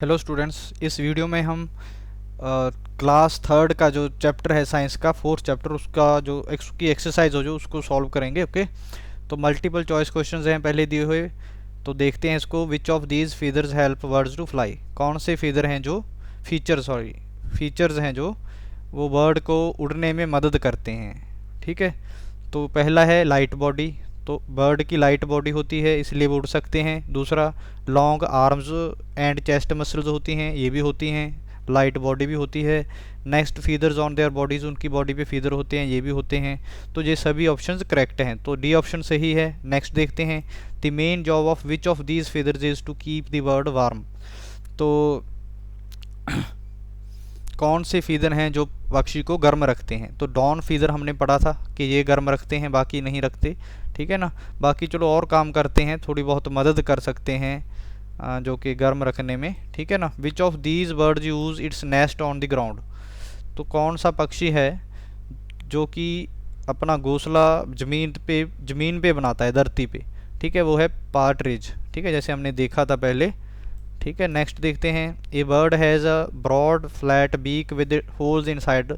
Hello students, इस video में हम क्लास थर्ड का जो चैप्टर है साइंस का फोर्थ चैप्टर उसका जो उसकी एक्सरसाइज हो जो उसको सॉल्व करेंगे। ओके, तो मल्टीपल चॉइस क्वेश्चंस हैं पहले दिए हुए। तो देखते हैं इसको। Which of these feathers help birds to fly? कौन से फीदर हैं जो फीचर्स हैं जो वो बर्ड को उड़ने में मदद करते हैं। ठीक है, तो पहला है लाइट बॉडी। तो बर्ड की लाइट बॉडी होती है इसलिए वो उड़ सकते हैं। दूसरा, long arms and chest muscles होती हैं, ये भी होती हैं, लाइट बॉडी भी होती है। Next, feathers on their bodies, उनकी बॉडी पे फीदर होते हैं, ये भी होते हैं। तो ये सभी ऑप्शंस करेक्ट हैं, तो डी ऑप्शन सही है। नेक्स्ट देखते हैं, the main job of which of these feathers is to keep the bird warm. तो कौन से फीदर हैं जो पक्षी को गर्म रखते हैं? तो डॉन फीदर हमने पढ़ा था कि ये गर्म रखते हैं, बाकी नहीं रखते। ठीक है ना, बाकी चलो और काम करते हैं, थोड़ी बहुत मदद कर सकते हैं जो कि गर्म रखने में। ठीक है ना। विच of these buds used its nest on the ground? तो कौन सा पक्षी है जो कि अपना घोंसला ज़मीन पे बनाता है, धरती पे? ठीक है, वो है पार्ट्रिज। ठीक है, जैसे हमने देखा था पहले। ठीक है, नेक्स्ट देखते हैं। A bird has a broad flat beak with holes in side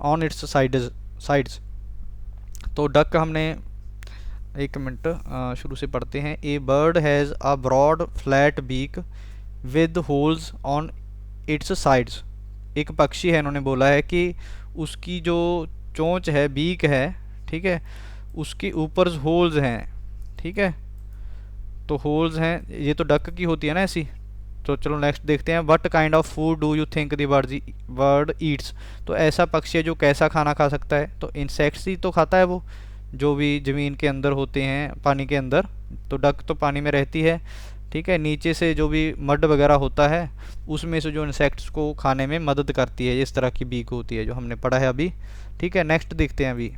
on its sides. तो डक हमने, एक मिनट, शुरू से पढ़ते हैं। A bird has a broad flat beak with holes on its sides. एक पक्षी है, इन्होंने बोला है कि उसकी जो चोंच है, बीक है, ठीक है, उसके ऊपर होल्स हैं। ठीक है, तो होल्स हैं, ये तो डक की होती है ना ऐसी। तो चलो नेक्स्ट देखते हैं। What kind of food do you think the bird Yeats? तो ऐसा पक्षी है जो कैसा खाना खा सकता है? तो इंसेक्ट्स ही तो खाता है वो, जो भी ज़मीन के अंदर होते हैं, पानी के अंदर। तो डक तो पानी में रहती है। ठीक है, नीचे से जो भी मड वगैरह होता है उसमें से जो इंसेक्ट्स को खाने में मदद करती है, इस तरह की बीक होती है जो हमने पढ़ा है अभी। ठीक है, नेक्स्ट देखते हैं अभी।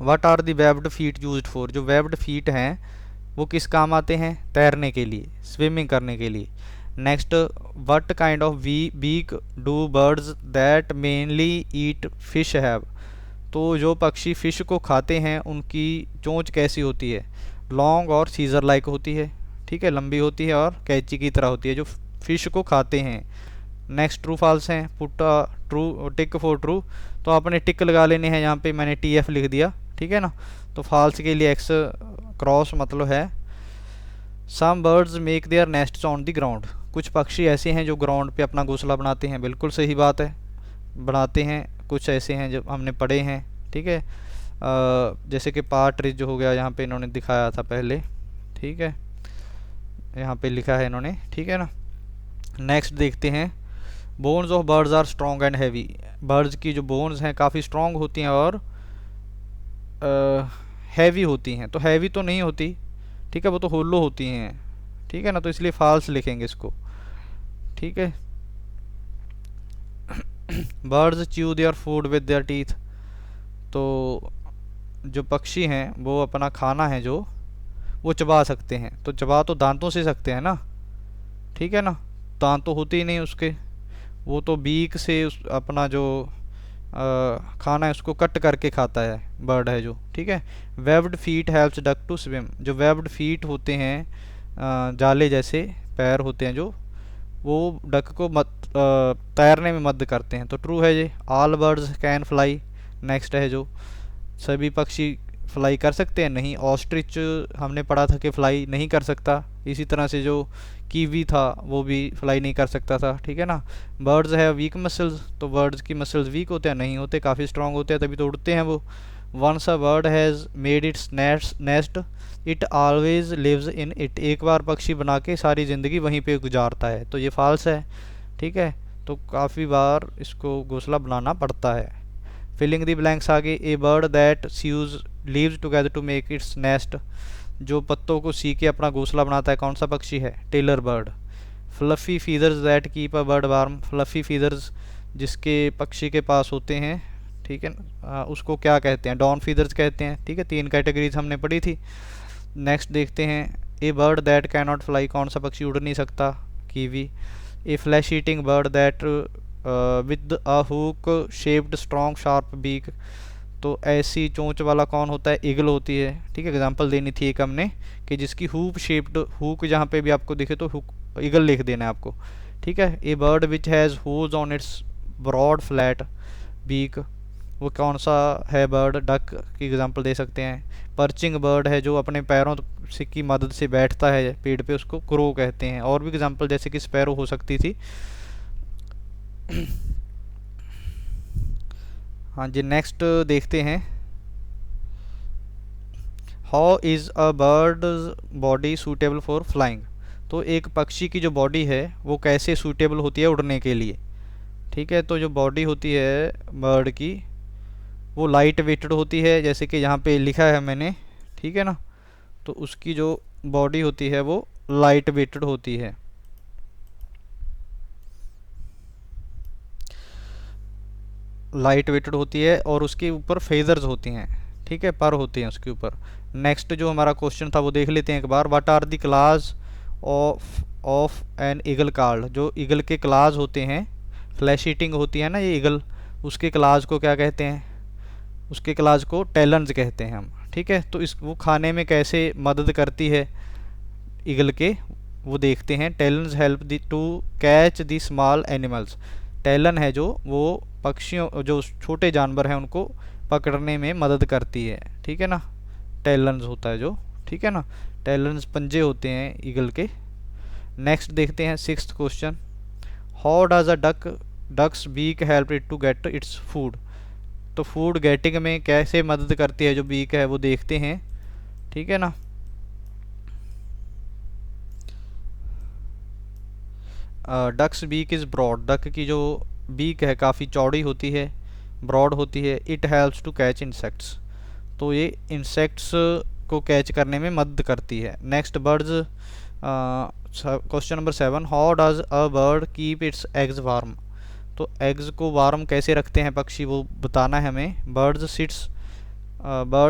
What are the webbed feet used for? जो वेब्ड फीट हैं वो किस काम आते हैं? तैरने के लिए, स्विमिंग करने के लिए। Next, what kind of beak do birds that mainly eat fish have? तो जो पक्षी फ़िश को खाते हैं उनकी चोंच कैसी होती है? लॉन्ग और सीजर लाइक होती है। ठीक है, लंबी होती है और कैंची की तरह होती है जो फ़िश को खाते हैं। नेक्स्ट, ट्रू फॉल्स हैं। Put true tick for true. तो आपने टिक लगा लेने हैं, यहाँ पे मैंने TF लिख दिया। ठीक है ना। तो फॉल्स के लिए X क्रॉस मतलब है। Some birds make their nests on the ground. कुछ पक्षी ऐसे हैं जो ग्राउंड पे अपना घोंसला बनाते हैं, बिल्कुल सही बात है, बनाते हैं। कुछ ऐसे हैं जो हमने पढ़े हैं। ठीक है, जैसे कि पार्ट्रिज जो हो गया, यहाँ पे इन्होंने दिखाया था पहले। ठीक है, यहाँ पे लिखा है इन्होंने। ठीक है ना। नेक्स्ट देखते हैं। Bones of birds are strong and heavy. Birds की जो बोन्स हैं काफ़ी स्ट्रॉन्ग होती हैं और हैवी होती हैं। तो हैवी तो नहीं होती, ठीक है, वो तो होलो होती हैं। ठीक है ना, तो इसलिए फॉल्स लिखेंगे इसको। ठीक है। Birds chew their food with their teeth. तो जो पक्षी हैं वो अपना खाना है जो वो चबा सकते हैं। तो चबा तो दांतों से सकते हैं ना। ठीक है ना, दांत तो होते ही नहीं उसके, वो तो बीक से अपना जो खाना है उसको कट करके खाता है, बर्ड है जो। ठीक है। Webbed feet helps duck to swim. जो वेब्ड फीट होते हैं, जाले जैसे पैर होते हैं जो, वो डक को तैरने में मदद करते हैं। तो ट्रू है ये। All birds can fly. Next है जो, सभी पक्षी फ्लाई कर सकते हैं? नहीं। ऑस्ट्रिच हमने पढ़ा था कि फ्लाई नहीं कर सकता। इसी तरह से जो कीवी था वो भी फ्लाई नहीं कर सकता था। ठीक है ना। बर्ड्स है वीक मसल्स। तो बर्ड्स की मसल्स वीक होते हैं? नहीं होते, काफ़ी स्ट्रांग होते हैं, तभी तो उड़ते हैं वो। Once a bird has made its nest it always lives in it. एक बार पक्षी बना के सारी ज़िंदगी वहीं पे गुजारता है, तो ये फॉल्स है। ठीक है, तो काफ़ी बार इसको घोंसला बनाना पड़ता है। फिलिंग द ब्लैंक्स आगे। A bird that sews leaves together to make its nest. जो पत्तों को सी के अपना घोंसला बनाता है, कौन सा पक्षी है? Tailor bird. Fluffy feathers that keep a bird warm. Fluffy feathers जिसके पक्षी के पास होते हैं, ठीक है, उसको क्या कहते हैं? डॉन फीदर्स कहते हैं। ठीक है, 3 कैटेगरीज हमने पढ़ी थी। नेक्स्ट देखते हैं। A bird that can not fly. कौन सा पक्षी उड़ नहीं सकता? Kiwi. A flesh eating bird that with a hook shaped strong sharp beak. तो ऐसी चोंच वाला कौन होता है? ईगल होती है। ठीक है, एग्जांपल देनी थी एक हमने कि जिसकी हुक शेप्ड, हुक जहाँ पे भी आपको दिखे तो हुक ईगल लिख देना है आपको, ठीक है। A bird which has hooks on its broad flat beak, वो कौन सा है बर्ड? डक की एग्जांपल दे सकते हैं। पर्चिंग बर्ड है जो अपने पैरों से की मदद से बैठता है पेड़ पे, उसको क्रो कहते हैं। और भी एग्जांपल जैसे कि स्पैरो हो सकती थी। हाँ जी, नेक्स्ट देखते हैं। How is a bird body suitable for flying? तो एक पक्षी की जो बॉडी है वो कैसे सूटेबल होती है उड़ने के लिए, ठीक है। तो जो बॉडी होती है बर्ड की वो लाइट वेटेड होती है, जैसे कि यहाँ पे लिखा है मैंने, ठीक है ना। तो उसकी जो बॉडी होती है वो लाइट वेटेड होती है। लाइट वेटेड होती है और उसके ऊपर फेदर्स होती हैं, ठीक है, पर होते हैं उसके ऊपर। नेक्स्ट जो हमारा क्वेश्चन था वो देख लेते हैं एक बार। What are the class of an eagle called? जो ईगल के क्लास होते हैं, फ्लैश ईटिंग होती है ना ये ईगल, उसके क्लास को क्या कहते हैं? उसके क्लास को टैलन्स कहते हैं हम, ठीक है। तो इस वो खाने में कैसे मदद करती है ईगल के, वो देखते हैं। Talons help the to catch the small animals. Talon है जो वो पक्षियों, जो छोटे जानवर हैं उनको पकड़ने में मदद करती है, ठीक है ना। टैलन्स होता है जो, ठीक है ना। टैलन्स पंजे होते हैं ईगल के। नेक्स्ट देखते हैं sixth question. How does a duck's beak help it to get its food? तो फूड गेटिंग में कैसे मदद करती है जो बीक है वो देखते हैं, ठीक है ना। Duck's beak is broad. Duck की जो बीक है काफ़ी चौड़ी होती है, ब्रॉड होती है। It helps to catch insects, तो ये इंसेक्ट्स को कैच करने में मदद करती है। Next birds, question number 7। How does a bird keep its eggs warm? तो एग्स को वार्म कैसे रखते हैं पक्षी, वो बताना है हमें। Bird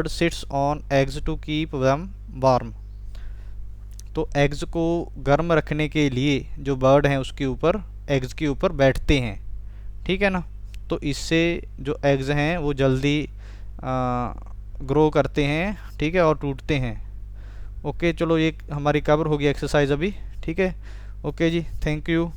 sits on eggs to keep them warm. तो एग्स को गर्म रखने के लिए जो बर्ड हैं उसके ऊपर, एग्स के ऊपर बैठते हैं, ठीक है ना। तो इससे जो एग्स हैं वो जल्दी ग्रो करते हैं, ठीक है, और टूटते हैं। ओके, चलो ये हमारी कवर होगी एक्सरसाइज अभी, ठीक है। ओके जी, थैंक यू।